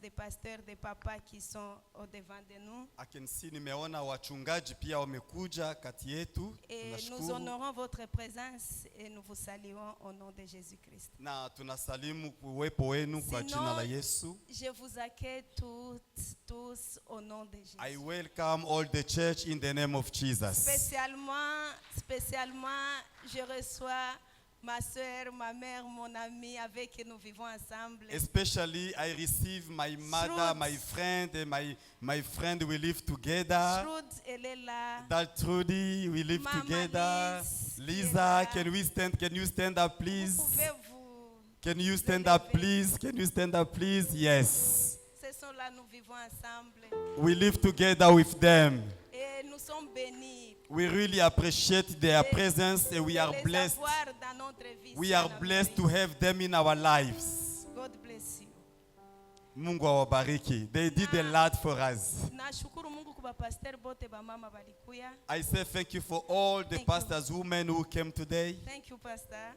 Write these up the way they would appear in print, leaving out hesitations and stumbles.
des pasteurs, des papas qui sont au devant de nous. I can see nimeona wachungaji pia wamekuja kati yetu. Et nous Tunashukuru. honorons votre présence et nous vous saluons au nom de Jésus-Christ. Na tunasalimu uwepo wenu kwa jina la Yesu. Je vous accueille tous au nom de Jésus. I welcome all the church in the name of Jesus. Spécialement, je reçois ma soeur, ma mère, mon amie avec qui nous vivons ensemble. Especially I receive my mother, Truth. my friend, and my friend we live together. Trude, elle est là. That Trudy, we live Mama together. Liz, Lisa, elle est là. can you stand up Vous please? pouvez vous... Can you stand up please? Can you stand up please? Yes. Ce sont là, nous vivons ensemble. We live together with them. Et nous sommes bénis. We really appreciate their presence and we de are les blessed. avoir dans notre vie. We are blessed to have them in our lives. God bless you. Mungu awabariki. They did a lot for us. Nashukuru Mungu kwa pastor bote ba mama balikuya. I say thank you for all the Thank you. pastors, women who came today. Thank you, pastor.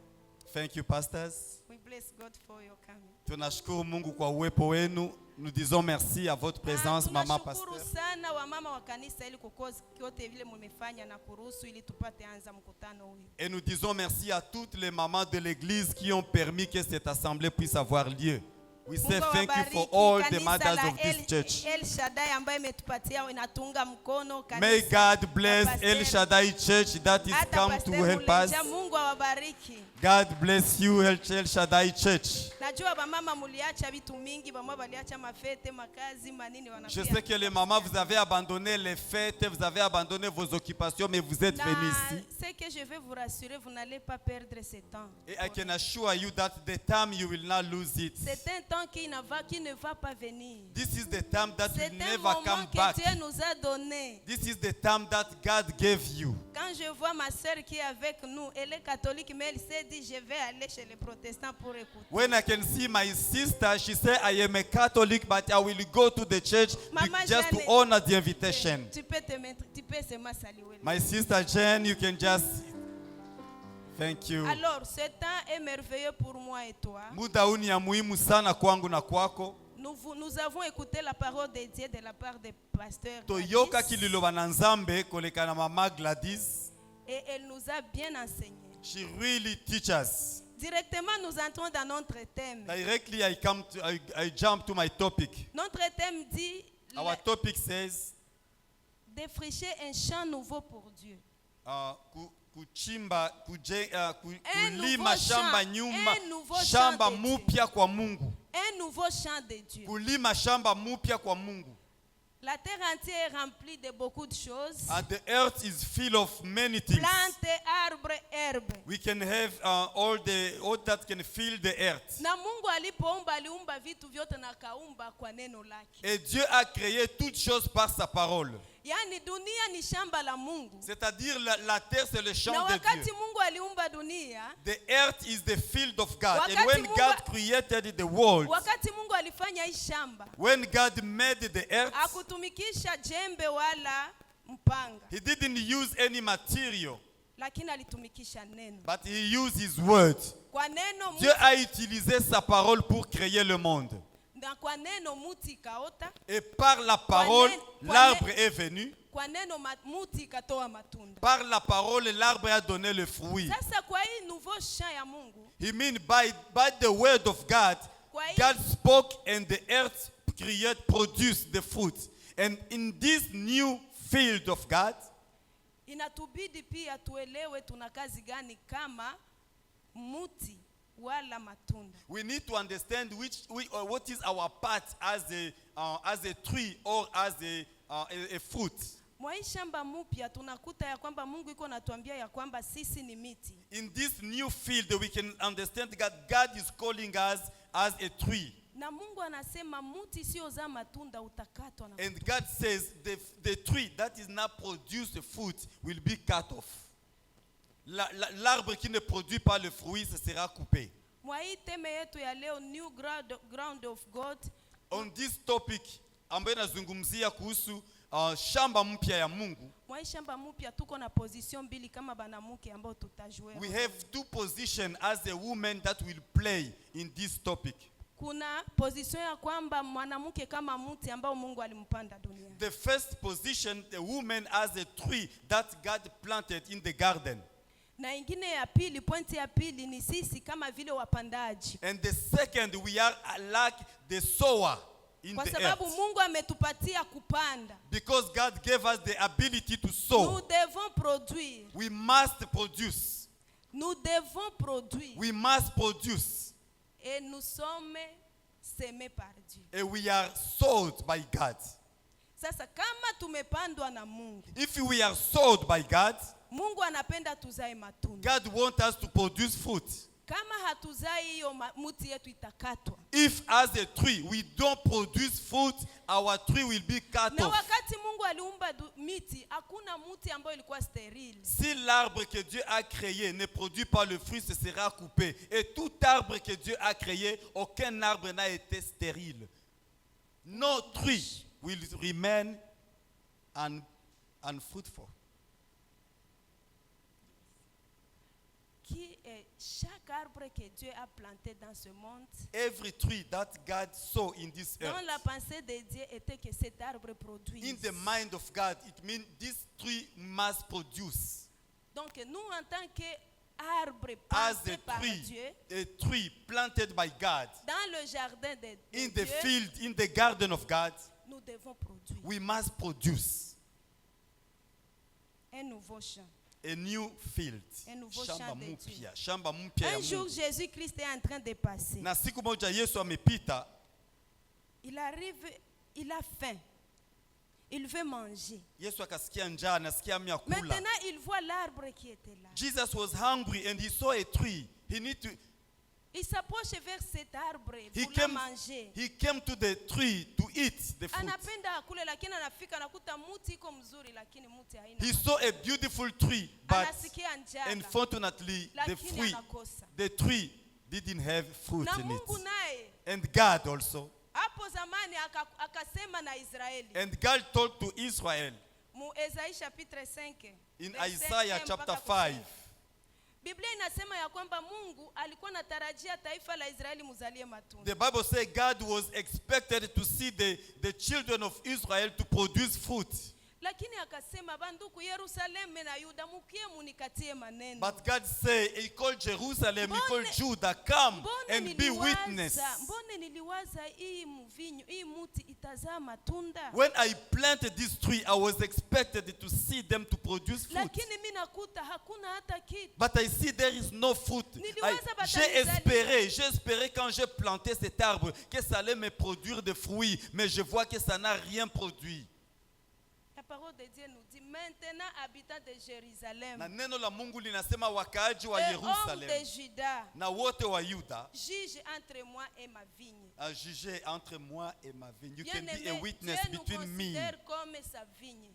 Thank you, pastors. We bless God for your coming. Tunashukuru Mungu kwa uwepo wenu. Nous disons merci à votre présence, maman Tunashukuru pasteur. sana wa mama wa kanisa ili kukozi kyote vile mmefanya na kuruhusu ili tupate anza mkutano huu. Et nous disons merci à toutes les mamans de l'église qui ont permis que cette assemblée puisse avoir lieu. We say Mungu thank you awabariki. for all the Kanisa mothers la of this church. El Shaddai ambaye imetupatia inatunga mkono kanisa. May God bless na pastor. El Shaddai Church that is Hata come to pastor help us. Mulenja, Mungu awabariki. God bless you, El Shaddai Church. Najua bamama muliacha vitu mingi, bamama baliacha mafete, makazi, manini Je wanapia. sais que les mamans, vous avez abandonné les fêtes, vous avez abandonné vos occupations, mais vous êtes venus ici. Ce que je vais vous rassurer, vous n'allez pas perdre ce temps. Et I can assure you that the time you will not lose it. C'est un temps qui ne va pas venir. This is the time that C'est will un never moment come que back. Dieu nous a donné. This is the time that God gave you. Quand je vois ma soeur qui est avec nous, elle est catholique, mais elle s'est dit, je vais aller chez les protestants pour écouter. When I can see my sister, she said, I am a Catholic, but I will go to the church Mama just to Jeanne, honor the invitation. Tu peux seulement saluer. My sister Jen, you can just... Thank you. Alors, ce temps est merveilleux pour moi et toi. Muda huu ni ya muhimu sana kwangu na kwako. Nous avons écouté la parole de Dieu de la part des pasteurs. Toyoka Gladys, kililoba na nzambe koleka na mama Gladys. et elle nous a bien enseigné. She really teaches. Directement, nous entrons dans notre thème. Directly I jump to my topic. Notre thème dit Our topic says défricher un champ nouveau pour Dieu. kulima nouveau shamba champ. nyuma, Un nouveau champ shamba de mupya kwa Mungu. Un nouveau champ de Dieu. Kulima shamba mupya kwa Mungu. La terre entière est remplie de beaucoup de choses. And the earth is full of many things. Plantes, arbres, herbes. We can have all that can fill the earth. Na Mungu alipoumba aliumba vitu vyote na kaumba kwa neno lake. Et Dieu a créé toutes choses par sa parole. Yani dunia ni shamba la Mungu. C'est-à-dire la terre c'est le champ Na de wakati Dieu. Mungu aliumba dunia, The earth is the field of God. Wakati And when Mungu- God created the world, wakati Mungu alifanya hii shamba, when God made the earth, hakutumikisha jembe wala mpanga, He didn't use any material, lakini alitumikisha neno. but He used His word. Kwa neno Dieu a utilisé sa parole pour créer le monde. na kwa neno muti ikaota, Et par la parole, Kwa l'arbre est venu. kwa neno muti ikatoa matunda. Par la parole, l'arbre a donné le fruit. Sasa kwa hii nouveau champ ya Mungu, He means by the word of God, kwa hii God spoke and the earth produced the fruit. And in this new field of God, inatubidi pia tuelewe tuna kazi gani kama muti wala matunda. we need to understand what is our part as a tree or as a fruit. Mwa hii shamba mpya tunakuta ya kwamba Mungu iko natuambia ya kwamba sisi ni miti. In this new field, we can understand that God is calling us as a tree. Na Mungu anasema muti sio za matunda utakatwa na And God says the tree that is not produced fruit will be cut off. L'arbre qui ne produit pas le fruit, ce sera coupé. Mwa hii teme yetu ya leo, new ground of God, On this topic, ambayo nazungumzia kuhusu shamba mpya ya Mungu, mwa hii shamba mpya tuko na position mbili kama banamuke ambao tutajue. we have two positions as a woman that will play in this topic. kuna position ya kwamba mwanamke kama mti ambao Mungu alimpanda duniani. The first position, the woman as a tree that God planted in the garden. Na ingine ya pili, pointi ya pili ni sisi kama vile wapandaji. And the second, we are like the sower in Kwa the sababu earth. Mungu ametupatia kupanda. Because God gave us the ability to sow. Nous devons produire. We must produce. Nous devons produire. We must produce. Et nous sommes semés par Dieu. And we are sowed by God. Sasa kama tumepandwa na Mungu, If we are sowed by God, Mungu anapenda tuzae matunda. God wants us to produce fruit. Kama hatuzai hiyo mti yetu itakatwa. If as a tree we don't produce fruit, our tree will be cut Na off. wakati Mungu aliumba miti, hakuna mti ambayo ilikuwa sterile. Si l'arbre que Dieu a créé ne produit pas le fruit, ce sera coupé. Et tout arbre que Dieu a créé, aucun arbre n'a été stérile. No tree will remain unfruitful. Qui est chaque arbre que Dieu a planté dans ce monde, Every tree that God saw in this dans earth, la pensée de Dieu était que cet arbre produise. in the mind of God, it means this tree must produce. Donc nous en tant qu'arbre As planté par Dieu, a tree planted by God, dans le jardin de in Dieu, the field, in the garden of God, nous devons produire we must produce un nouveau champ. a new field. Un nouveau Shamba champ de mpya, shamba mpya ya Un jour, Mungu. Jésus-Christ est en train de passer. Na siku moja Yesu amepita, Il arrive, il a faim. Il veut manger. Yesu akasikia njaa, anasikia hamu ya kula. Maintenant, il voit l'arbre qui était là. Jesus was hungry and he saw a tree. Il s'approche vers cet arbre He pour le came, manger. he came to the tree to eat the fruit. Anapenda akule, lakini anafika anakuta muti iko mzuri, lakini muti haina He matunda. saw a beautiful tree, but Anasikia njala, unfortunately the lakini anakosa. tree didn't have fruit Na in Mungu it. naye And God also. hapo zamani akasema na Israeli. And God told to Israel Mu Esaïe chapitre 5. in verset Isaiah 1 chapter mpaka 5. 10. Biblia inasema ya kwamba Mungu alikuwa anatarajia taifa la Israeli muzalie matunda. The Bible says God was expected to see the children of Israel to produce fruit. Lakini akasema banduku Yerusalemu na Yuda mukie munikatie maneno. But God said, he called Jerusalem, he called Judah, come and be witness. Mbone niliwaza hii mvinyo, hii muti itazaa matunda. When I planted this tree, I was expected to see them to produce fruit. Lakini mimi nakuta hakuna hata kitu. But I see there is no fruit. J'ai espéré quand j'ai planté cet arbre que ça allait me produire des fruits, mais je vois que ça n'a rien produit. La parole de Dieu nous dit maintenant habitants de Jérusalem. Na neno la Mungu linasema wakaaji wa Et hommes Yerusalem de Juda, na wote wa Yuda, juge entre moi et ma vigne. à juger entre moi et ma vigne. You can be a Bien-aimé, witness Dieu nous between me. considère comme sa vigne.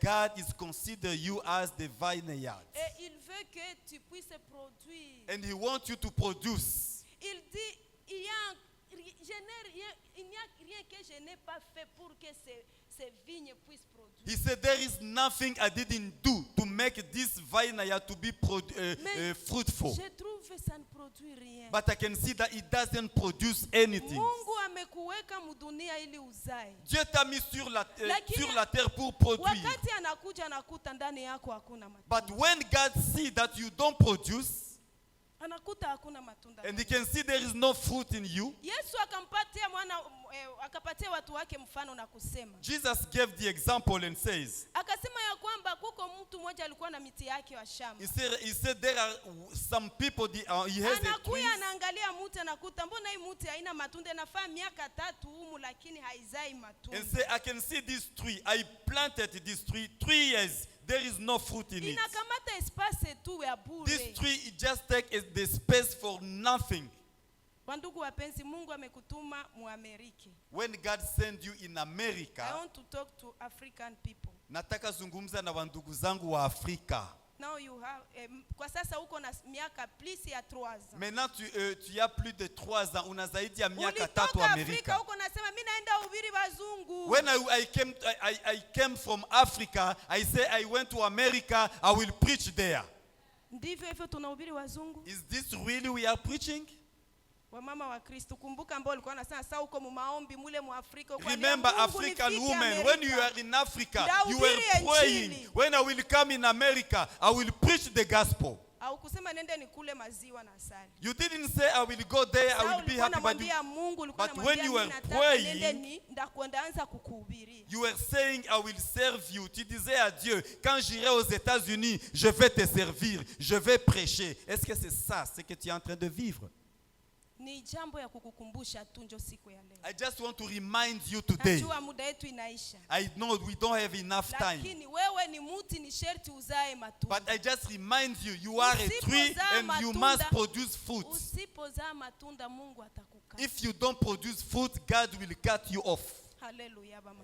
God is consider you as the vineyard. Et il veut que tu puisses produire. And he wants you to produce. Il dit, il n'y a rien que je n'ai pas fait pour que ces vignes puissent produire. He said there is nothing I didn't do to make this vineyard to be fruitful. Je trouve que ça ne produit rien. But I can see that it doesn't produce anything. Mungu amekuweka mudunia ili uzae. Dieu t'a mis sur la Lakini terre pour produire. wakati anakuja anakuta ndani yako hakuna matunda. But when God sees that you don't produce, Anakuta hakuna matunda. and he can see there is no fruit in you, Yesu akapatia watu wake mfano na kusema. Jesus gave the example and says, Akasema ya kwamba kuko mtu mmoja alikuwa na miti yake wa shamba. he said there are some people, he has a tree. Anakuya anaangalia muti anakuta mbona hii muti haina matunda, inafaa miaka 3 humu lakini haizai matunda. And say, I can see this tree. I planted this tree 3 years. There is no fruit in it. Inakamata espace tu ya bure. This tree, it just takes the space for nothing. Wandugu wapenzi, Mungu amekutuma muameriki. When God sends you in I America, want to talk to African people. nataka zungumza na wandugu zangu wa Afrika. Now you have kwa sasa uko na miaka plus ya 3 ans. Maintenant tu as plus de 3 ans, una zaidi ya miaka 3 Ulitoka Afrika Amerika. uko nasema mimi naenda uhubiri wazungu. When I came from Africa, I say I went to America, I will preach there. Ndivyo hivyo tunahubiri wazungu. Is this really we are preaching? Wamama wa Kristo, kumbuka ambao walikuwa wanasema sasa uko mu maombi mule mu Afrika kwa Remember African women, when you are in Africa, you were praying, when I will come in America, I will preach the gospel. Au kusema nende nikule maziwa na asali. You didn't say I will go there, I will be happy, but when you were praying, you were saying I will serve you. Tu disais à Dieu, quand j'irai aux États-Unis, je vais te servir, je vais prêcher. Est-ce que c'est ça, ce que tu es en train de vivre? Ni jambo ya kukukumbusha tu njo siku ya leo. I just want to remind you today. Najua muda yetu inaisha. I know we don't have enough time. Lakini wewe ni muti, ni sherti uzae matunda. But I just remind you, you are a tree and you must produce fruit. Usipozaa matunda Mungu atakukata. If you don't produce fruit, God will cut you off. Hallelujah mama.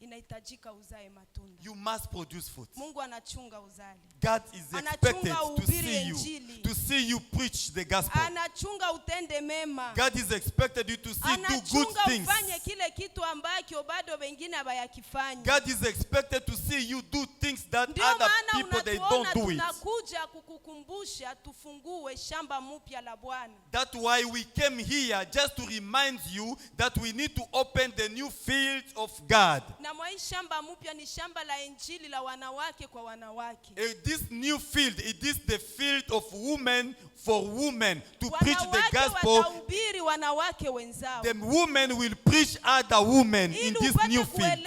Inahitajika uzae matunda. You must produce fruit. Mungu anachunga uzali. God is expected to see you preach the gospel. Anachunga utende mema. God is expected you to see do good things. Ufanye kile kitu ambacho bado wengine habayakifanya. God is expected to see you do things that other people they don't do it. Tunakuja kukukumbusha tufungue shamba mpya la Bwana. That's why we came here, just to remind you that we need to open the new field of God. Na mwa shamba mpya ni shamba la injili la wanawake kwa wanawake. This new field, it is the field of women for women to preach the gospel. Watahubiri wanawake wenzao. The women will preach other women in this new field.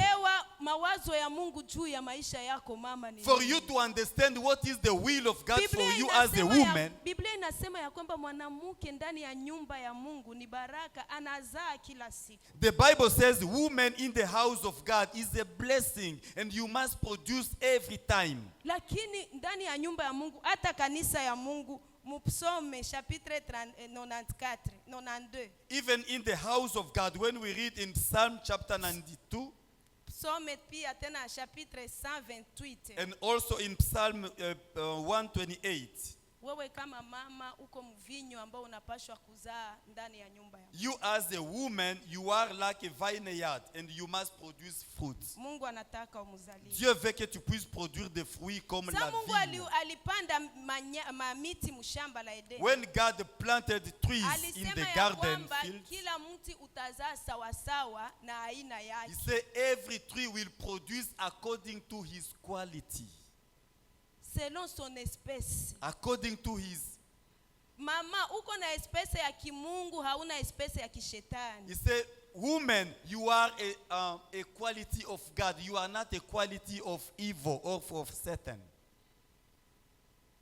Mawazo ya Mungu juu ya maisha yako mama ni for you to understand what is the will of God for you as a woman. Biblia inasema ya kwamba mwanamke ndani ya nyumba ya Mungu ni baraka, anazaa kila siku. The Bible says woman in the house of God is a blessing and you must produce every time. Lakini ndani ya nyumba ya Mungu, hata kanisa ya Mungu, Psaume chapitre 94, 92. Even in the house of God, when we read in Psalm chapter 92, Psaume pia tena chapitre 128. And also in Psalm 128. Wewe kama mama uko mvinyo ambao unapashwa kuzaa ndani ya nyumba yako. You as a woman, you are like a vineyard and you must produce fruit. Mungu anataka umuzalie. Dieu veut que tu puisses produire des fruits comme la vigne. Mungu alipanda miti mshamba la Edeni. When God planted trees in the garden field, kila mti utazaa sawa sawa na aina yake. He said every tree will produce according to his quality. Selon son espèce. According to his. Mama, uko na espèce ya kimungu, hauna espèce ya kishetani. He said, woman, you are a quality of God. You are not a quality of evil or of Satan.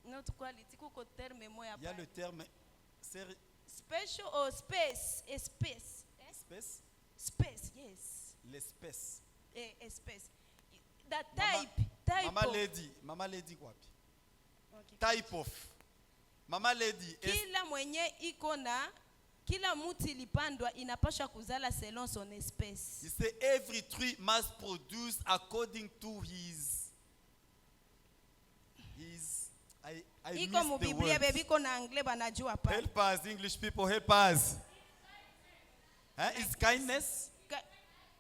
Notre quality, kuko terme moya. Il y a le terme special or space, espèce. Space? Space, yes. L'espèce. Espèce. The type. Mama lady kwapi? Okay. Type of. Mama lady. Kila mwenye iko na kila muti lipandwa inapaswa kuzala selon son espèce. He said every tree must produce according to his I iko mu Biblia bebiko na anglais banajua pa. Help us English people, help us. His kindness.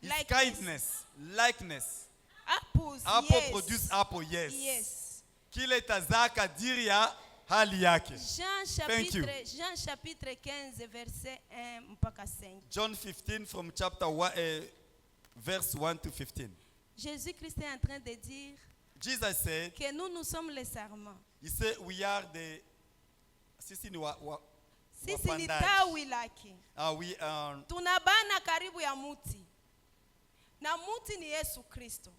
His kindness. Likeness. Apples, apple yes. Produce apple, yes. Yes. Kile tazaka diri ya hali yake. Jean chapitre 15 verset 1 mpaka 5. John 15 from chapter 1 verse 1 to 15. Jésus-Christ est en train de dire Jesus said que nous sommes les sarments. He said we are the sisi ni tawi lake. We tunabana karibu ya muti. Na muti ni Yesu Kristo.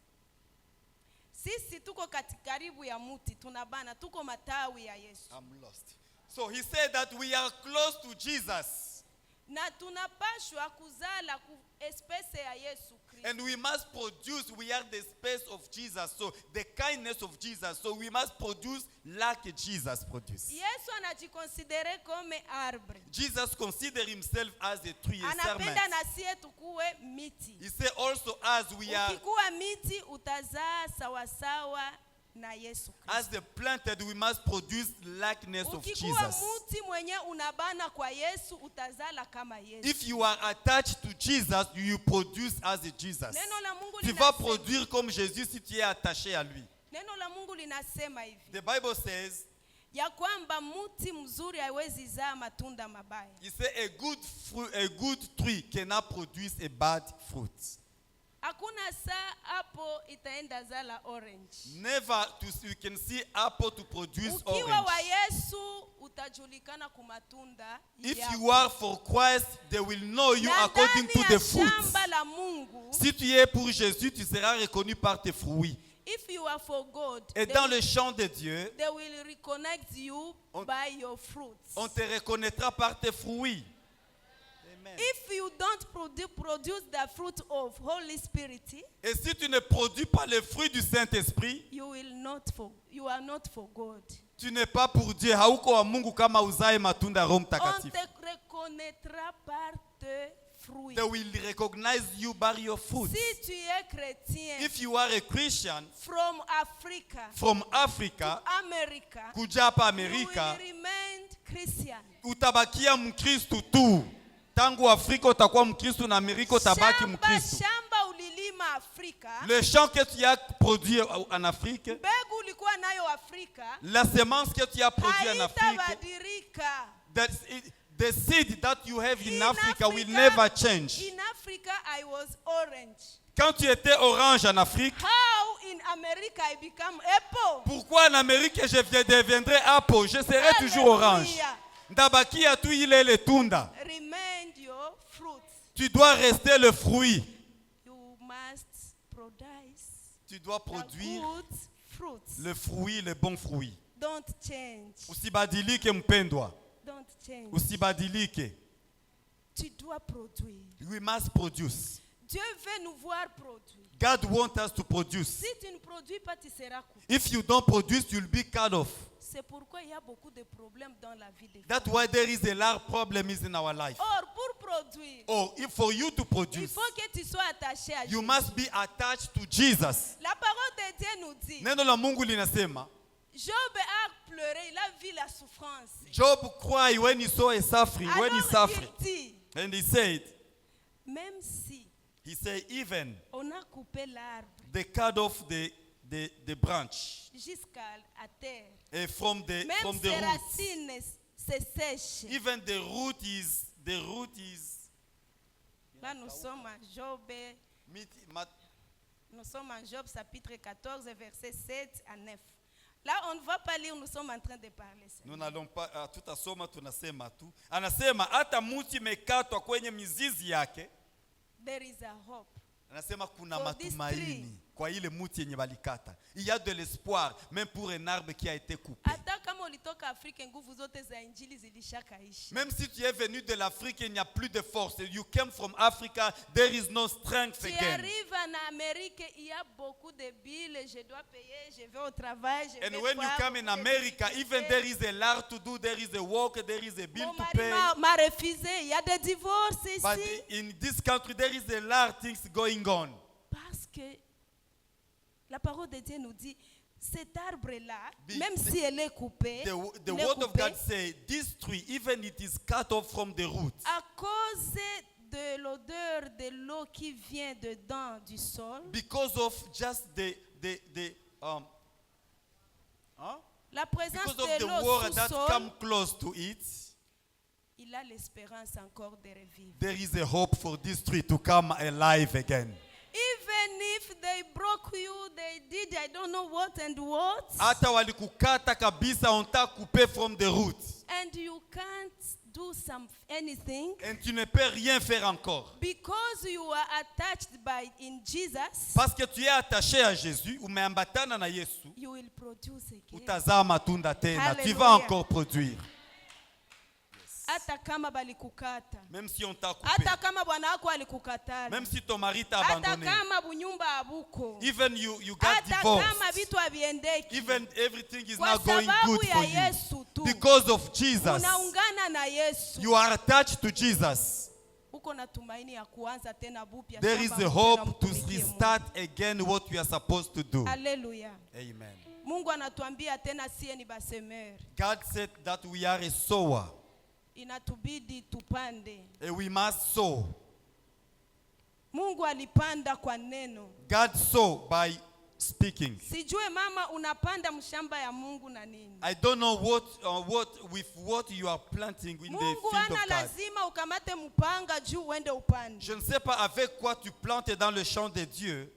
Sisi tuko karibu ya muti, tunabana, tuko matawi ya Yesu. I'm lost. So he said that we are close to Jesus. Na tunapashwa kuzala ku espèce ya Yesu Kristo. And we must produce, we are the space of Jesus. So the kindness of Jesus. So we must produce like Jesus produced. Yesu anajikonsidere comme arbre. Jesus considered himself as a tree, a serpent. Anapenda na sie tukuwe miti. He said also as we are. Ukikuwa miti utazaa sawa sawa na Yesu Kristo. As the planted, we must produce likeness of Jesus. Ukikuwa mti mwenye unabana kwa Yesu utazala kama Yesu. If you are attached to Jesus, you produce as a Jesus. Neno la Mungu tu vas produire comme Jésus si tu es attaché à lui. Neno la Mungu linasema hivi. The Bible says ya kwamba mti mzuri haiwezi zaa matunda mabaya. Il sait a good tree cannot produce a bad fruit. Hakuna saa hapo itaenda zala orange. Never you can see apple to produce Ukiwa orange. wa Yesu utajulikana kumatunda If yako. you are for Christ, they will know you Na according to ndani the ya fruits. shamba la Mungu, Si tu es pour Jésus, tu seras reconnu par tes fruits. if you are for God, Et dans le champ de Dieu, they will reconnect you by your fruits. on te reconnaîtra par tes fruits. Amen. If you don't produce the fruit of Holy Spirit, Et si tu ne produis pas les fruits du Saint-Esprit, you are not for God. tu n'es pas pour Dieu. Hauko wa Mungu kama uzae matunda ya Roho On Mtakatifu. te reconnaîtra par tes fruits. They will recognize you by your fruits. Si tu es chrétien If you are a Christian from Africa, from Africa, America, kuja hapa you Amerika, will remain Christian. utabakia Mkristu tu. Tangu Afrika utakuwa Mkristu na Amerika utabaki Mkristu. Shamba ulilima Afrika, Le champ que tu as produit en Afrique, mbegu ulikuwa nayo Afrika, la semence que tu as produit en Afrique, haitabadirika. the seed that you have in Africa will never change. In Africa, I was orange. Quand tu étais orange en Afrique, How in America I become apple? pourquoi en Amérique je deviendrai apple? Je serai toujours orange. Hallelujah. Ndabakia tu ile le tunda. Remain your fruits. Tu dois rester le fruit. You must produce Tu dois the produire good fruits. le fruit, le bon fruit. Don't change. Usibadilike mpendwa. Don't change. Usibadilike. Tu dois produire. We must produce. Dieu veut nous voir produire. God wants us to produce. Si tu ne produis pas, tu seras coupé. If you don't produce, you'll be cut off. C'est pourquoi il y a beaucoup de problèmes dans la vie des That's femmes. why there is a large problem is in our life. Or, pour produire, Or, if for you to il produce, faut que tu sois attaché à you Jésus. must be attached to Jesus. La parole de Dieu nous dit, Neno la Mungu linasema, Job a pleuré, il a vu la souffrance. Job cried when he saw a suffering, when he Alors suffered. il dit, And he said, même si even on a coupé l'arbre they cut off the branch jusqu'à à terre, from the même roots. ses racines se sèchent. Even the root is Là, nous sommes en Job, nous sommes en Job chapitre 14, versets 7 à 9. Là, on ne va pas lire, nous sommes en train de parler. Nous n'allons pas tutasoma tunasema tu. Anasema hata mti imekatwa kwenye mizizi yake. There is a hope. Anasema kuna For this matumaini tree. kwa ile mti yenye balikata. Il y a de l'espoir même pour un arbre qui a été coupé. Hata kama ulitoka Afrika, nguvu zote za injili zilishakaisha. Même si tu es venu de l'Afrique, il n'y a plus de force. You came from Africa, there is no strength Tu again. arrives en Amérique, il y a beaucoup de billes, je dois payer, je vais au travail, je And vais when you voir, come in beaucoup de America, difficultés. even there is a lot to do, there is a work, there is a bill Mon to mari pay. m'a refusé, il y a des divorces But ici. in this country, there is a lot of things going on. Parce que la parole de Dieu nous dit, cet arbre-là, Be- même si elle est coupée, The il est word of coupé God says, this tree, even it is cut off from the roots, à cause de l'odeur de l'eau qui vient dedans du sol. because of just La présence because of de the l'eau water sous that sol, come close to it. il a l'espérance encore de revivre. There is a hope for this tree to come alive again. Even if they broke you, they did I don't know what and what, Hata walikukata kabisa, on t'a coupé from the roots. and you can't do anything Et tu ne peux rien faire encore. because you are attached in Jesus. Parce que tu es attaché à Jésus, umeambatana na Yesu, You will produce again. utazaa matunda tena. Tu vas Hallelujah. encore produire. Hata kama balikukata, Même si on t'a coupé. hata kama bwana wako alikukatala, Même si ton mari t'a hata abandonné. kama bunyumba habuko, Even you got hata divorced. kama vitu haviendeki, Even everything is kwa not going sababu good ya for you. Yesu tu, Because of Jesus. unaungana na Yesu, You are attached to Jesus. uko na tumaini ya kuanza tena bupya. There shamba is a mpya na hope to mtumikie Mungu. restart again what we are supposed to do. Haleluya. Amen. Mungu anatuambia tena sie ni basemer, God said that we are a sower. inatubidi tupande. And we must sow. Mungu alipanda kwa neno. God sow by speaking. Sijue mama unapanda mshamba ya Mungu na nini. I don't know what you are planting in the Mungu field ana of God. lazima ukamate mpanga juu uende upande. Je ne sais pas avec quoi tu plantes dans le champ de Dieu.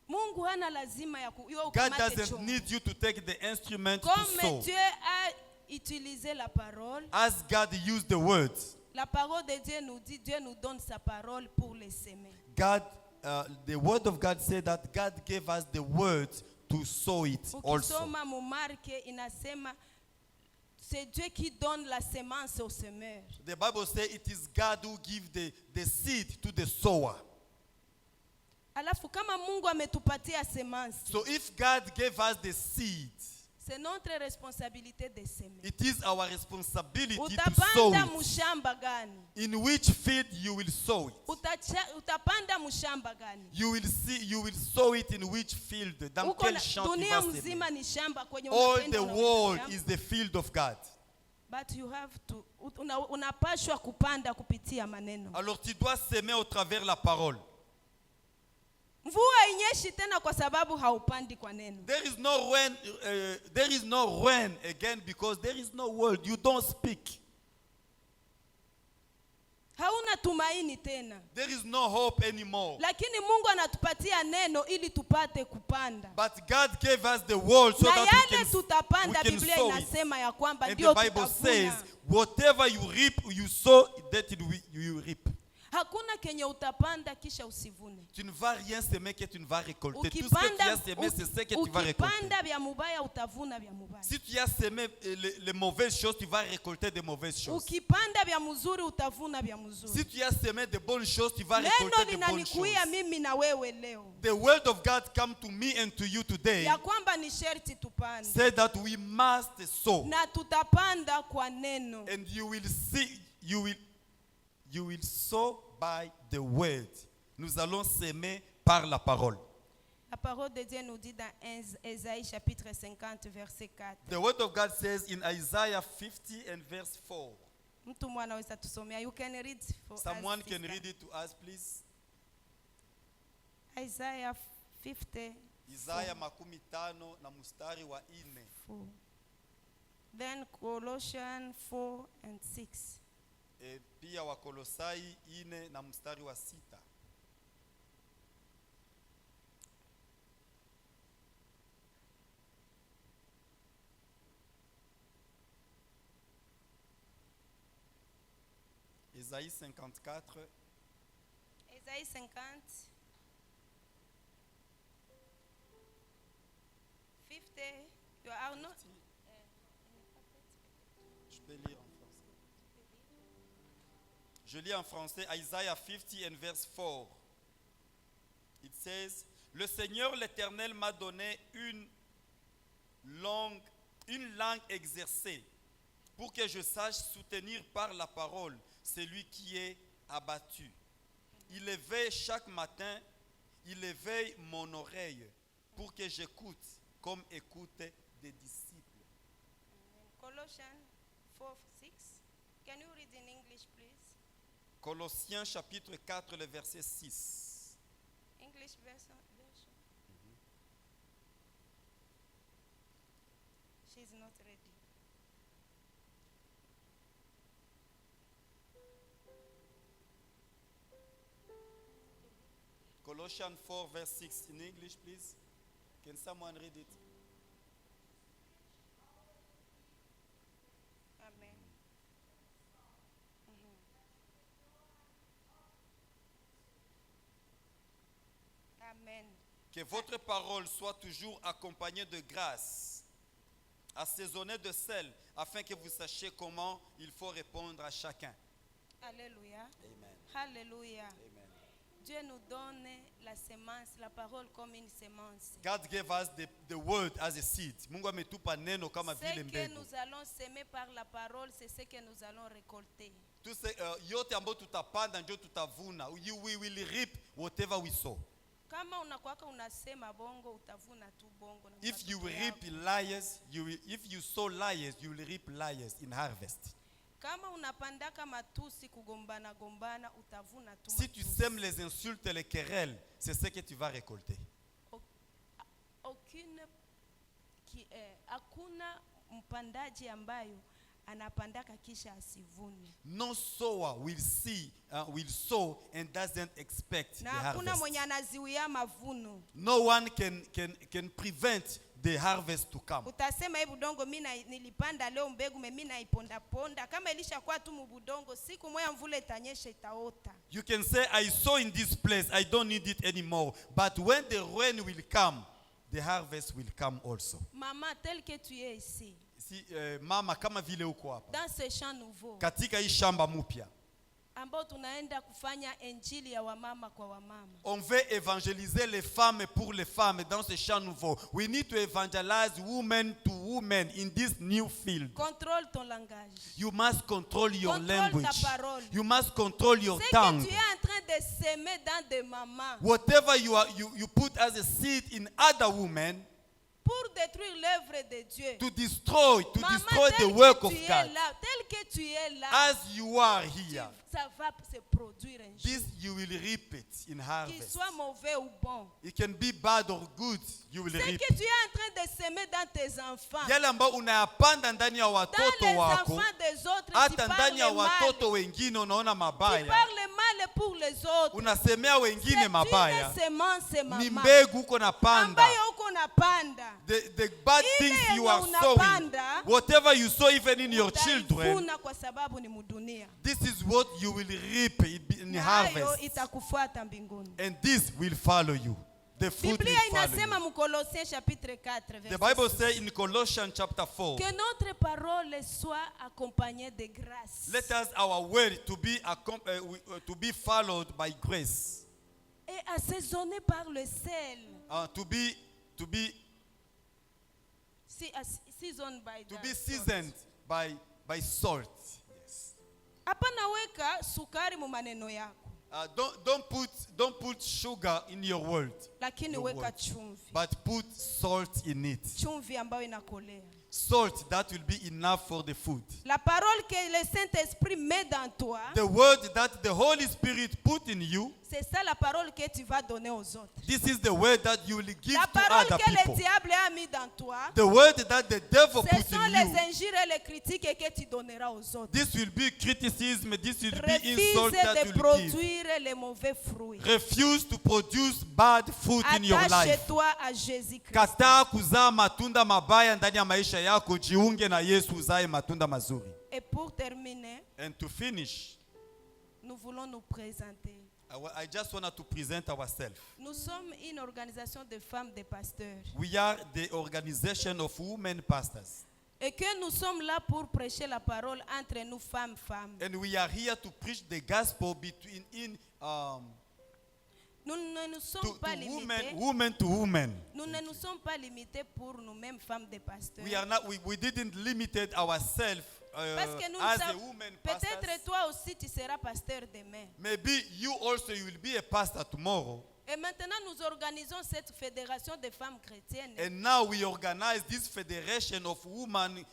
Mungu hana lazima ya God ukamate doesn't chombo. need you to take the instrument to Comme sow. Dieu a utilisé la parole, As God used the words, la parole de Dieu nous dit, Dieu nous donne sa parole pour les semer. the word of God said that God gave us the words to sow it also. Ukisoma mu Marke inasema c'est Dieu qui donne la semence au semeur. The Bible says it is God who gives the seed to the sower. Alafu kama Mungu ametupatia semence, So if God gave us the seed, c'est notre responsabilité de semer. it is our responsibility to sow Utapanda it. mshamba gani? In which field you will sow it? Utapanda mshamba gani? You will sow it in which field? Dans Uko quel na- champ tu dunia vas semer? mzima ni shamba kwenye All unapenda the unaweka world shamba. is the field of God. But you have to unapashwa kupanda kupitia maneno. Alors tu dois s'aimer au travers la parole. Mvua inyeshi tena kwa sababu haupandi kwa neno. There is no rain again because there is no word. You don't speak. Hauna tumaini tena. There is no hope anymore. Lakini Mungu anatupatia neno ili tupate kupanda. But God gave us the word so Na that yale we tutapanda, can Biblia sow it. inasema ya kwamba And ndio the Bible says, tutavuna. whatever you reap, you sow, that you reap. Hakuna kenye utapanda kisha usivune. Tu ne vas rien semer que tu ne vas récolter. Tout ce que tu as semé, c'est ce que tu vas récolter. Ukipanda vya mubaya utavuna vya mubaya. Si tu as semé les mauvaises choses, tu vas récolter des mauvaises choses. Ukipanda vya mzuri utavuna vya mzuri. Si tu as semé de bonnes choses, tu vas Neno récolter de bonnes choses. linanikuia mimi na wewe leo The word of God come to me and to you today. ya kwamba ni sherti tupande. Say that we must sow. Na tutapanda kwa neno. And you will see, you will sow by the word. Nous allons s'aimer par la parole. La parole de Dieu nous dit dans Ésaïe chapitre 50 verset 4. The word of God says in Isaiah 50 and verse 4. Mtu mwana anaweza tusomea. You can read for Someone us, can sister. read it to us, please. Isaiah 50. Isaiah makumi tano na mustari wa 4. Then Colossians 4 and 6. E pia Wakolosai 4 na mstari wa 6. Isaïe 54. Ésaïe 50. 50. You are not. Je peux lire en français. Je lis en français Isaiah 50 and verse 4. It says, le Seigneur l'Éternel m'a donné une langue exercée pour que je sache soutenir par la parole celui qui est abattu. Il éveille chaque matin, il éveille mon oreille pour que j'écoute comme écoutent des disciples. Colossians 4, 6. Can you read in English, please? Colossiens chapitre 4, le verset 6. English version. She's not ready. Colossians 4 verse 6 in English, please. Can someone read it? Amen. Amen. Que votre parole soit toujours accompagnée de grâce, assaisonnée de sel, afin que vous sachiez comment il faut répondre à chacun. Alléluia. Amen. Alléluia. Amen. Dieu nous donne la semence, la parole comme une semence. God gave us the word as a seed. Mungu ametupa neno kama Ce vile que mbegu. nous allons semer par la parole, c'est ce que nous allons récolter. Yote ambayo tutapanda ndio tutavuna. We will reap whatever we sow. Kama unakuwaka unasema bongo, utavuna tu bongo. Na If you watoto reap yako. liars, if you sow liars, you will reap liars in harvest. Kama unapandaka matusi kugombana gombana, utavuna tu Si tu matusi. sèmes les insultes et les querelles, c'est ce que tu vas récolter. Ok, hakuna mpandaji ambayo anapandaka kisha asivune. No sower will sow and doesn't expect Na the hakuna harvest. mwenye anaziwia mavuno. No one can prevent the harvest to come. Utasema hii budongo mimi nilipanda leo mbegu mimi naiponda ponda, kama ilishakuwa tu mbudongo siku moja mvule itanyesha itaota. You can say, I sow in this place, I don't need it anymore. But when the rain will come, the harvest will come also. Maman, tel que tu es ici, Mama, kama vile uko hapa dans ce champ nouveau, katika hii shamba mpya, ambao tunaenda kufanya injili ya wamama kwa wamama. on veut évangéliser les femmes pour les femmes dans ce champ nouveau. We need to evangelize women to women in this new field. Contrôle ton langage. You must control your Contrôle language. ta parole. You must control your Ce tongue. que tu es en train de semer dans des mamans Whatever you put as a seed in other women pour détruire l'œuvre de Dieu. to destroy Maman, the tel work que of tu es God. là, tel que tu es là, As you are here, ça va se produire un jour. this you will reap it in Qu'il harvest. soit mauvais ou bon. It can be bad or good, you will Ce reap. que tu es en train de semer dans tes enfants, Yale ambayo unayapanda ndani ya dans watoto les wako, enfants des autres, tu hata parles ndani ya mal. watoto wengine unaona Tu mabaya, parles mal pour les autres. unasemea C'est wengine mabaya. une semence, Ni maman, mbegu uko napanda. ambayo uko napanda. The bad Ile things you yenye are unapanda, sowing, whatever you sow even in your children, Utaivuna kwa sababu ni mudunia. this is what you will reap in Na harvest. hayo itakufuata mbinguni. And this will follow you. The fruit Biblia will follow inasema you. Mkolosien chapitre 4 The verset Bible 6, says in Colossians chapter 4, que notre parole soit accompagnée de grâce let us our word to be followed by grace, et assaisonnée par le sel. to be Seasoned by to the be salt. seasoned by salt. Yes. Hapana weka sukari mu maneno yako, Don't put sugar in your word, lakini Your weka word. chumvi. but put salt in it. Chumvi ambayo inakolea. Salt that will be enough for the food. La parole que le Saint-Esprit met dans toi, The word that the Holy Spirit put in you, c'est ça la parole que tu vas donner aux autres. this is the word that you will give La to parole other que le people. diable a mis dans toi, The word that the devil ce put sont in les you, injures et les critiques que tu donneras aux autres. this will be criticism, this will be insult Refuse that de you will give. produire les mauvais fruits. Refuse to produce bad fruit in your life. Attache-toi à Jésus-Christ. Kataa kuzaa matunda mabaya ndani ya maisha yako, jiunge na Yesu uzae matunda mazuri. Et pour terminer, And to finish, nous voulons nous présenter. I just wanted to present ourselves. Nous sommes une organisation de femmes de pasteurs. We are the organization of women pastors. Et que nous sommes là pour prêcher la parole entre nous femmes. And we are here to preach the gospel Nous ne nous sommes to pas limités. women to women. Nous ne nous sommes pas limités pour nous-mêmes femmes de pasteurs. We didn't limit ourselves Parce que nous as a savons, woman pastor. peut-être toi aussi tu seras pasteur demain. Maybe you also will be a pastor tomorrow. Et maintenant nous organisons cette fédération de femmes chrétiennes And now we organize this federation of women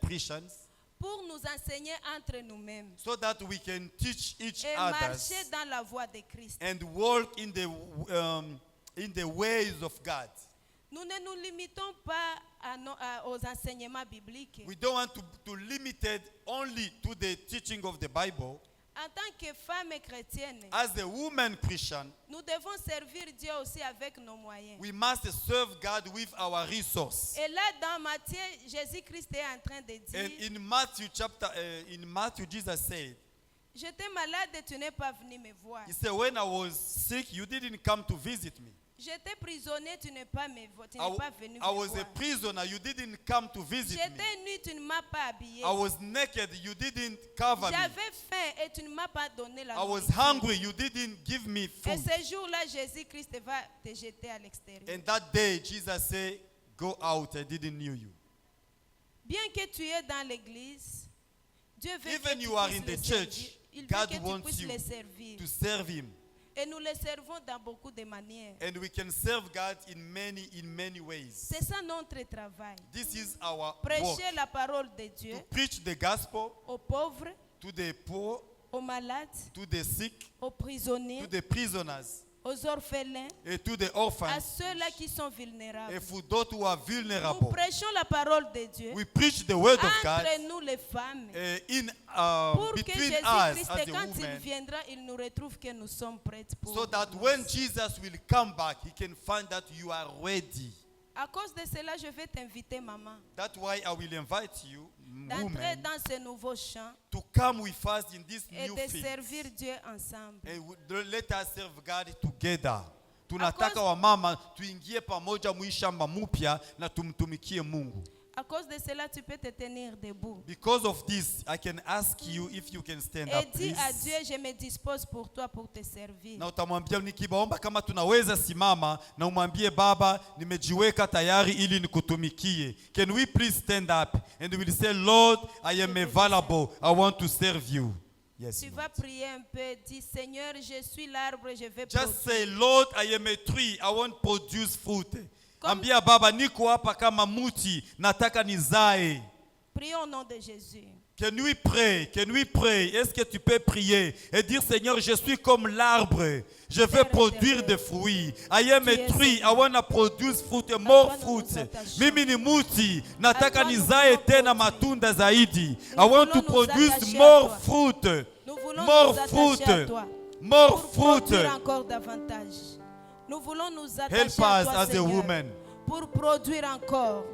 Christians pour nous enseigner entre nous-mêmes so that we can teach each et others marcher dans la voie de Christ. and walk in the ways of God. Nous ne nous limitons pas aux enseignements bibliques. We don't want to limit it only to the teaching of the Bible. En tant que femmes chrétiennes, As a woman Christian, nous devons servir Dieu aussi avec nos moyens. we must serve God with our resources. Et là, dans Matthieu, Jésus-Christ est en train de And dire, in Matthew, Jesus said, j'étais malade et tu n'es pas venu me voir. he said, when I was sick, you didn't come to visit me. J'étais prisonnier, tu n'es pas venu I me was voir. a prisoner, you didn't come to visit me. J'étais nu, tu ne m'as pas habillé. I was naked, you didn't cover me. J'avais faim et tu ne m'as pas donné la I was nourriture. hungry, you didn't give me Et food. ce jour-là, Jésus-Christ va te jeter à l'extérieur. And that day, Jesus said, go out, I didn't know you. Bien que tu es dans l'église, Dieu veut Even que you tu are puisses in the le church, servir. Il veut God que tu wants puisses you le servir. to serve him. Et nous le servons dans beaucoup de manières. And we can serve God in many ways. C'est ça notre travail. This is our work. Prêcher la parole de Dieu To preach the gospel aux pauvres, to the poor, aux malades, to the sick, aux prisonniers, to the prisoners, aux orphelins, et to the à orphans, ceux-là qui sont vulnérables. and for those who are Nous vulnerable. prêchons la parole de Dieu We preach the word of God entre nous les femmes, pour que between us Jésus-Christ, as a quand il woman, viendra, il nous retrouve que nous sommes prêtes pour so that nous. when Jesus will come back, he can find that you are ready. À cause de cela, je vais t'inviter, maman, That's why I will invite you, d'entrer women, dans ce nouveau champ to come with us in this et new de field. servir Dieu ensemble. Let us serve God together. Tunataka Because- wamama tuingie pamoja muishamba mupya na tumtumikie Mungu. À cause de cela, tu peux te tenir debout. Because of this, I can ask you if you can stand Et up, dis à please. Dieu, je me dispose pour toi pour te servir. Na utamwambia nikibaomba kama tunaweza simama na umwambie Baba, nimejiweka tayari ili nikutumikie. Can we please stand up and we will say, Lord, I am available. I want to serve you. Yes. Tu Lord. vas prier un peu. Dis, Seigneur, je suis l'arbre, je vais Just produire. say, Lord, I am a tree. I want to produce fruit. Comme- Ambia Baba, niko hapa kama muti, nataka nizae. Prions au nom de Jésus. Can we pray? Can we pray? Est-ce que tu peux prier et dire, Seigneur, je suis comme l'arbre. Je vais Père produire éternel, des fruits. I am tu a es tree. I Seigneur. want to produce fruit and more toi nous fruits. nous attachons. Mimi ni muti. Nataka toi nous nizae voulons tena produire. matunda zaidi. Nous I want to voulons nous produce attacher à more toi. fruit. Nous voulons More nous attacher à fruit. toi More pour produire fruit. encore davantage. Nous voulons nous Help attacher us à toi, as a Seigneur, woman. pour produire encore.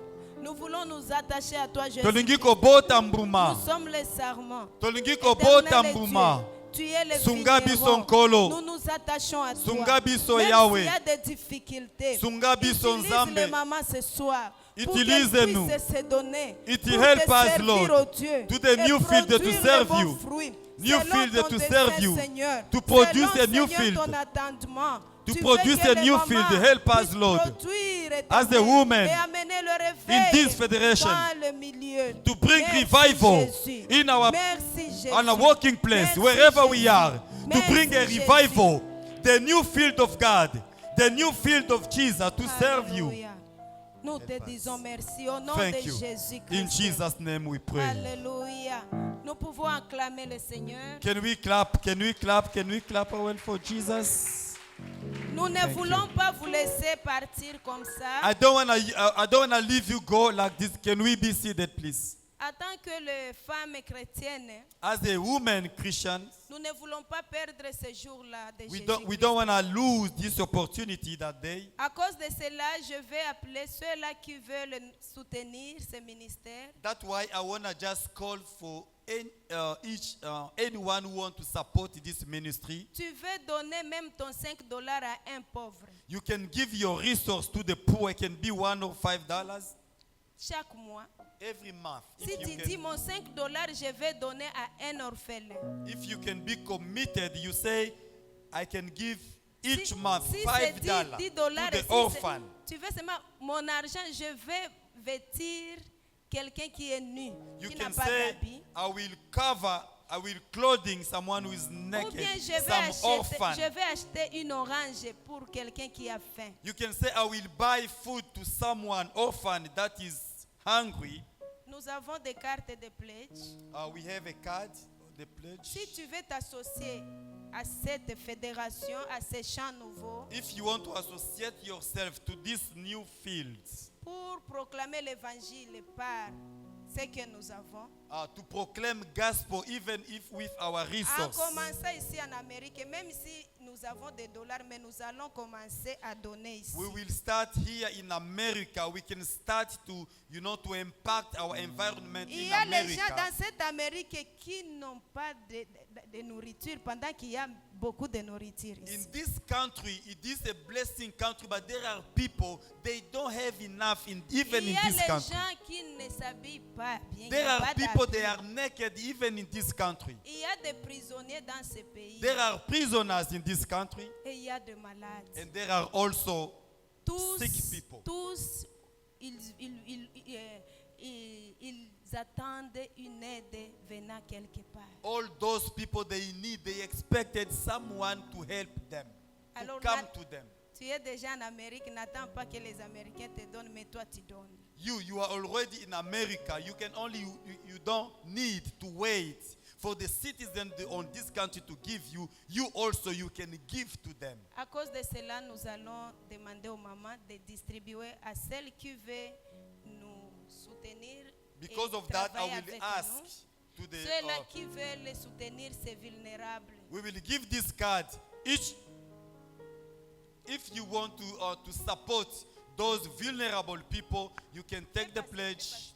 Nous voulons nous attacher à toi, Jésus. Tolingi kobota Nous mbuma. sommes les serments. Tolingi kobota Éternel mbuma. Dieu, tu es le Sunga biso vigneron. nkolo. Nous nous attachons à toi. Sunga biso Même Yahweh. s'il y a des difficultés, Sunga biso utilise nzambe. les mamans ce soir pour Utilise-nous. qu'elles puissent se donner It pour help te us, servir Lord, au Dieu to the et new field to produire serve les bons you. fruits. New Selon field ton to dessein, serve you. Seigneur. To produce Selon, a new Seigneur, field. ton attendement. To Tu produce veux que a les new mamans field. Help us, puissent Lord. produire, As a Éternel, woman et amener le in réveil this federation, dans le milieu. to bring Merci, revival Jésus. in our Merci, Jésus. on a working place, Merci, wherever we Jésus. are, to Merci, bring a Jésus. revival, the new field of God, the new field of Jesus to serve you. Alléluia. Nous te Help us. disons merci au nom Thank de you. Jésus-Christ. In Jesus' name we pray. Alléluia. Nous pouvons acclamer le Seigneur. Can we clap? Can we clap? Can we clap a well for Jesus? Nous ne voulons pas vous laisser partir comme ça. I don't wanna leave you go like this. Can we be seated, please? En tant que les femmes chrétiennes, As a woman Christian, nous ne voulons pas perdre ce jour-là de we Jésus. don't wanna lose this opportunity that day. À cause de cela, je vais appeler ceux-là qui veulent soutenir ce ministère. That's why I wanna just call for anyone who want to support this ministry. Tu veux donner même ton $5 à un pauvre You can give your resource to the poor. It can be $1 or $5 chaque mois. every month. Si tu dis mon $5, je vais donner à un orphelin. If you can be committed, you say, I can give each Si- month si $5 c'est $10, to the si orphan. tu veux seulement mon argent, je vais vêtir quelqu'un qui est nu, You qui n'a can pas say, d'habit. I will clothing someone who is Ou naked, bien some orphan. je vais acheter une orange pour quelqu'un qui a faim. You can say, I will buy food to someone orphan that is hungry. Nous avons des cartes de pledge. We have a card, the pledge. Si tu veux t'associer à cette fédération, à ces champs nouveaux, If you want to associate yourself to this new fields, pour proclamer l'évangile par ce que nous avons, to proclaim gospel even if with our en resources. commençant ici en Amérique, même si nous avons des dollars, mais nous allons commencer à donner ici. We will start here in America. We can start to, to impact our environment Il in y a les gens America. dans cette Amérique qui n'ont pas de nourriture pendant qu'il y a beaucoup de nourriture In ici. this country, it is a blessing country, but there are people, they don't have enough even Il in y a this les country. gens qui ne s'habillent pas bien. There il n'y a are pas people, d'habits. they are naked even in this country. Il y a des prisonniers dans ce pays. There are prisoners in this country, Et il y a des malades. and there are also sick people. Tous ils attendent une aide venant quelque part. All those people they expected someone to help them, to Alors, come to them. Tu es déjà en Amérique, n'attends pas que les Américains te donnent, mais toi tu donnes. You are already in America. You don't need to wait for the citizens on this country to give you, you also you can give to them. À cause de cela, nous allons demander aux mamans de distribuer à celles qui veulent nous soutenir. Because et of that, I travailler will avec ask nous. to the. Ceux-là qui veulent les soutenir, c'est vulnérable. We will give this card each. If you want to support those vulnerable people, you can take the pledge.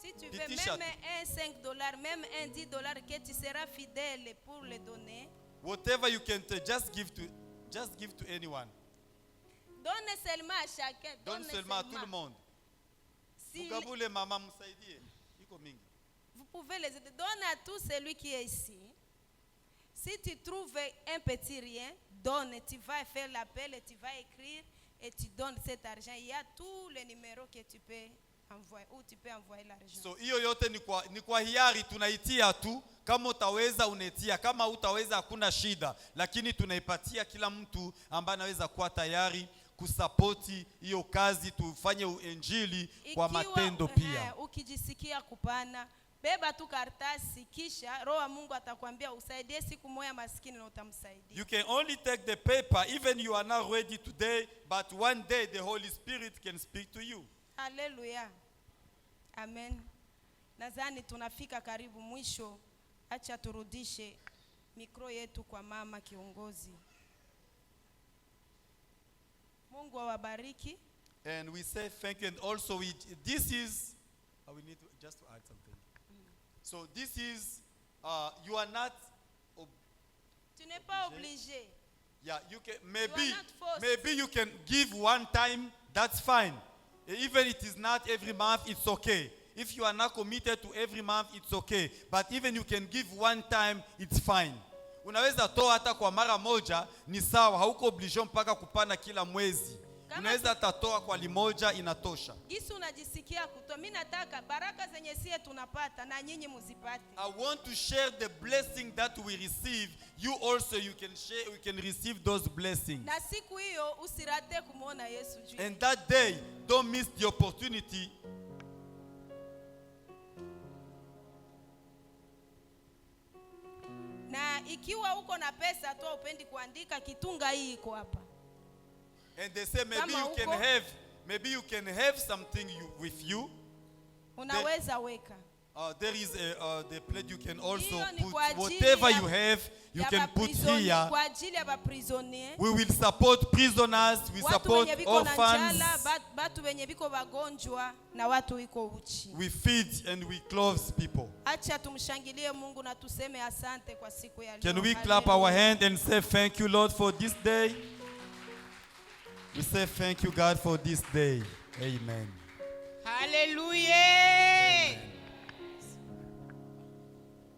Si tu veux Petit même chat. un $5, même un $10, que tu seras fidèle pour le donner. Whatever you can just give to anyone. Donne seulement à chacun. Donne seulement à tout le monde. Si Mugabule mama msaidie. Iko mingi. vous pouvez les aider. Donne à tout celui qui est ici. Si tu trouves un petit rien, donne. Tu vas faire l'appel et tu vas écrire et tu donnes cet argent. Il y a tous les numéros que tu peux envoyer, où tu peux envoyer l'argent. So hiyo yote ni kwa hiari tunaitia tu, kama utaweza unetia, kama utaweza hakuna shida, lakini tunaipatia kila mtu ambaye anaweza kuwa tayari kusapoti hiyo kazi, tufanye injili kwa matendo pia. Ukijisikia kupana, beba tu karatasi, kisha Roho wa Mungu atakwambia usaidie siku moja maskini na utamsaidia. You can only take the paper, even you are not ready today, but one day the Holy Spirit can speak to you. Haleluya. Amen. Nadhani tunafika karibu mwisho. Acha turudishe mikro yetu kwa mama kiongozi. Mungu awabariki. And we say thank you, and also this is we need to just to add something. So this is you are not Tu n'es pas obligé. yeah, you can are not forced. maybe you can give one time, that's fine. Even it is not every month, it's okay. If you are not committed to every month, it's okay. But even you can give one time, it's fine. Unaweza toa hata kwa mara moja, ni sawa, hauko obligation mpaka kupana kila mwezi. Unaweza tatoa kwa limoja inatosha. Gisi unajisikia kutoa. Mimi nataka baraka zenye sie tunapata na nyinyi muzipate. I want to share the blessing that we receive. You also you can share, we can receive those blessings. Na siku hiyo usirate kumuona Yesu juu. And that day, don't miss the opportunity. Na ikiwa uko na pesa tu upendi kuandika, kitunga hii iko hapa. And they say maybe you can have something with you. Unaweza weka. There is the plate you can also Hiyo ni put kwa ajili whatever ya- you have, you ya can put baprisonnier, here. kwa ajili ya baprisonnier. We will support prisoners, we Watu support wenye biko na orphans, njala, batu wenye biko wagonjwa na watu wiko uchi. we feed and we clothe people. Acha tumshangilie Mungu na tuseme asante kwa siku ya leo. Can we clap our Hallelujah. hand and say thank you, Lord, for this day? We say thank you, God, for this day. Amen. Alléluia.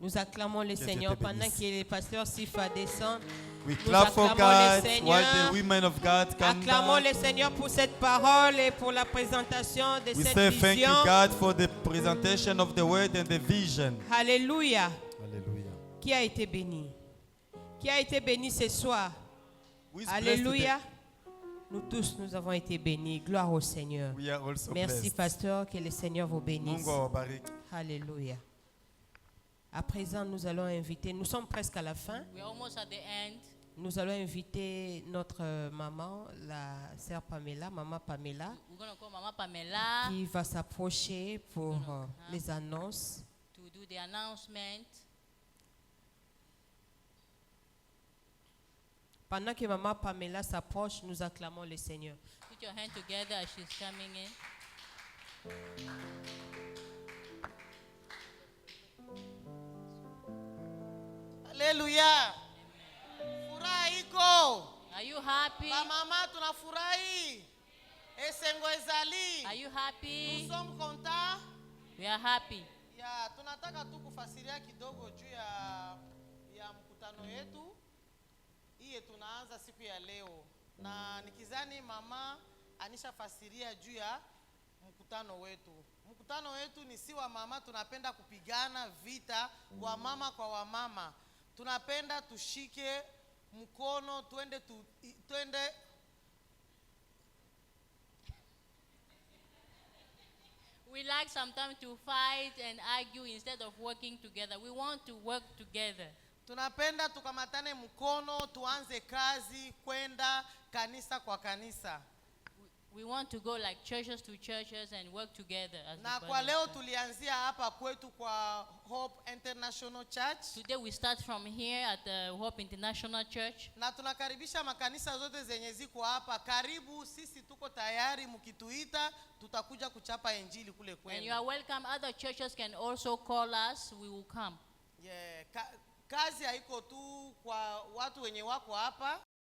Nous acclamons le Dieu Seigneur te pendant bénisse. que le pasteur Sifa descend. We Nous clap for acclamons le God Seigneur. while the women of God come Acclamons back. le Seigneur pour cette parole et pour la présentation de We cette say thank you, vision. God, for the presentation of the word and the vision. Alléluia. Hallelujah. Qui a été béni? Qui a été béni ce soir? Who is blessed Alléluia. Nous tous, nous avons été bénis. Gloire au Seigneur. today? We are also Merci, blessed. pasteur. Que le Seigneur vous bénisse. Mungu awabariki. Alléluia. À présent, nous allons inviter, nous sommes presque à la fin. We're almost at the end. Nous allons inviter notre maman, la sœur Pamela, maman Pamela, We're going to call Mama Pamela qui va s'approcher pour les annonces. to do the announcement. Pendant que maman Pamela s'approche, nous acclamons le Seigneur. Put your hand together as she's coming in. Haleluya. Furaha iko. Are you happy? Mama tunafurahi. Esengo ezali. Are you happy? Nous sommes contents. We are happy. Ya tunataka tu kufasiria kidogo juu ya mkutano yetu. Iye tunaanza siku ya leo. Na nikizani mama anishafasiria juu ya mkutano wetu. Mkutano wetu ni si wa mama tunapenda kupigana vita wa mama kwa wamama. Tunapenda tushike mkono We like sometimes to fight and argue instead of working together. We want to work together. Tunapenda tukamatane mkono tuanze kazi kwenda kanisa kwa kanisa. We want to go like churches to churches and work together as Na the kwa body leo of Christ. tulianzia hapa kwetu kwa Hope International Church. Today we start from here at the Hope International Church. Na tunakaribisha makanisa zote zenye ziko hapa. Karibu, sisi tuko tayari, mkituita tutakuja kuchapa injili kule And you kwenu. are welcome. Other churches can also call us. We will come. Yeah, kazi haiko tu kwa watu wenye wako hapa.